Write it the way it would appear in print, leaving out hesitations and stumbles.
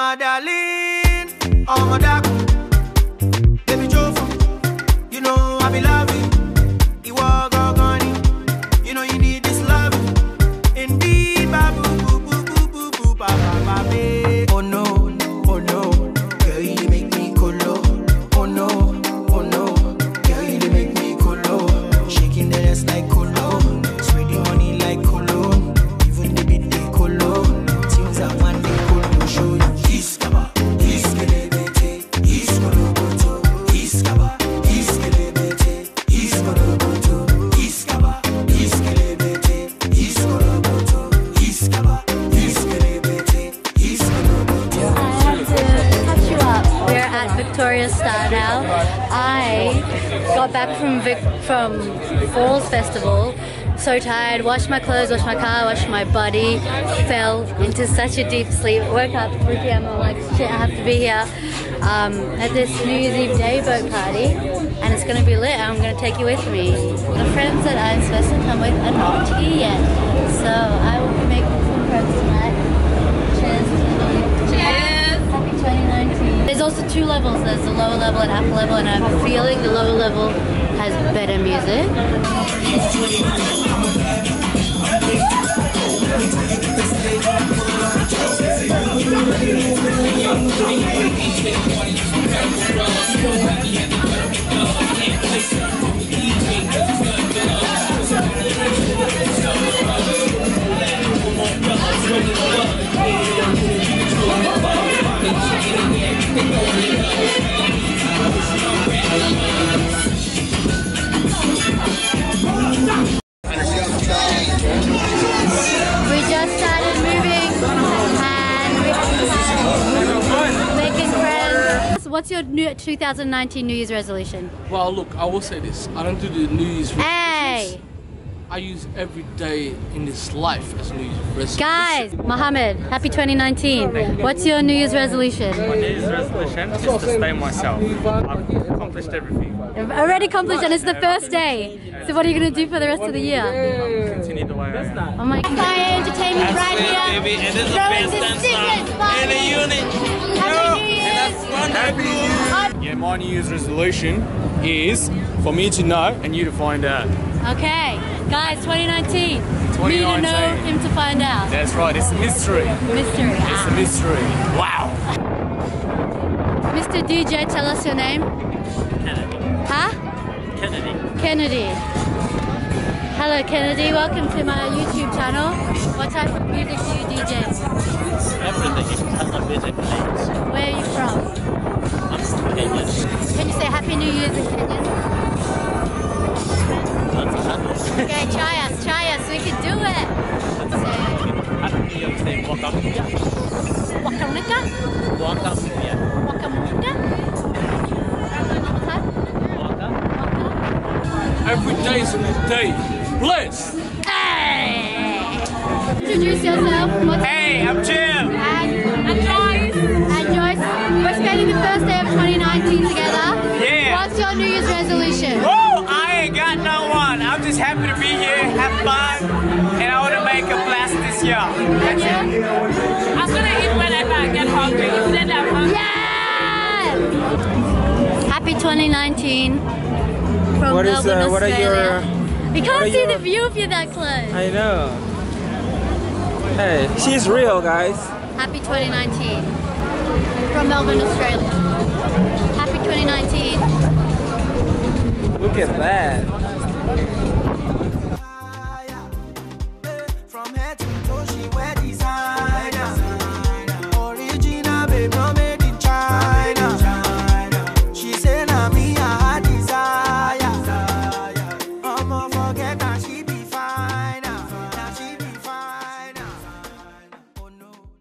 my darling, oh my dark, baby Jofa, you know I be loving, you walk on, you know you need this love, indeed, babu, boo, boo, boo, boo, boo, ba, ba, ba, ba. Oh no, girl you make me colo, oh no, girl you make me colo, shaking the ass like colo, spreading money like colo, even the bit they colo, things I want they colo show you. Iskaba, iskelebete, iskoloboto, iskaba, iskelebete, iskoloboto, iskaba, iskelebete, iskoloboto, iskaba, iskelebete, iskoloboto. I have to catch you up. We're at Victoria Star now. I got back from Falls Festival. So tired, washed my clothes, washed my car, washed my body, fell into such a deep sleep. Woke up 3 p.m. I'm like, shit, I have to be here at this New Year's Eve day boat party, and it's gonna be lit. I'm gonna take you with me. The friends that I'm supposed to come with are not here yet, so I will be making some friends tonight. Cheers to you. Cheers! Happy 2019. There's also 2 levels. There's the lower level and upper level, and I have a feeling the lower level has better music. We just started moving and we're making friends. What's your 2019 New Year's resolution? Well, look, I will say this. I don't do the New Year's resolutions. Hey! I use every day in this life as New Year's resolution. Guys, Mohammed, happy 2019. What's your New Year's resolution? My New Year's resolution is to stay myself. I've accomplished everything. Already accomplished, and it's the first day. So what are you going to do for the rest of the year? Continue the way I am. Oh my God. Fire Entertainment right here. Baby, and this is the Throwing best the dance stickers, in the unit. Happy New Year's. Happy New Year. Yeah, my New Year's resolution is for me to know and you to find out. Okay, guys, 2019. Me to know, him to find out. That's right, it's a mystery. Mystery. It's a mystery. Wow. Mr. DJ, tell us your name. Kennedy. Huh? Kennedy. Kennedy. Hello, Kennedy. Welcome to my YouTube channel. What type of music do you DJ? Everything in the music plays. Where are you from? I'm from Kenya. Can you say Happy New Year's in Kenyan? Okay, try us, we can do it. Happy New Year, say Wakamuka. Wakamuka? Wakamuka. Wakamuka? Every day's a new day. Bless! Hey! Introduce yourself. Hey, I'm Jim. And Joyce. And Joyce. We're spending the first day of 2019 together. Yeah. What's your New Year's resolution? Woo! I ain't got no one. I'm just happy to be here, have fun, and I want to make a blast this year. And you? I'm gonna eat whenever I get hungry. You said I'm hungry. Yeah! Happy 2019 from Melbourne, Australia. What are your... You can't see the view if you're that close. I know. Hey, she's real, guys. Happy 2019 from Melbourne, Australia. Happy 2019. Look at that.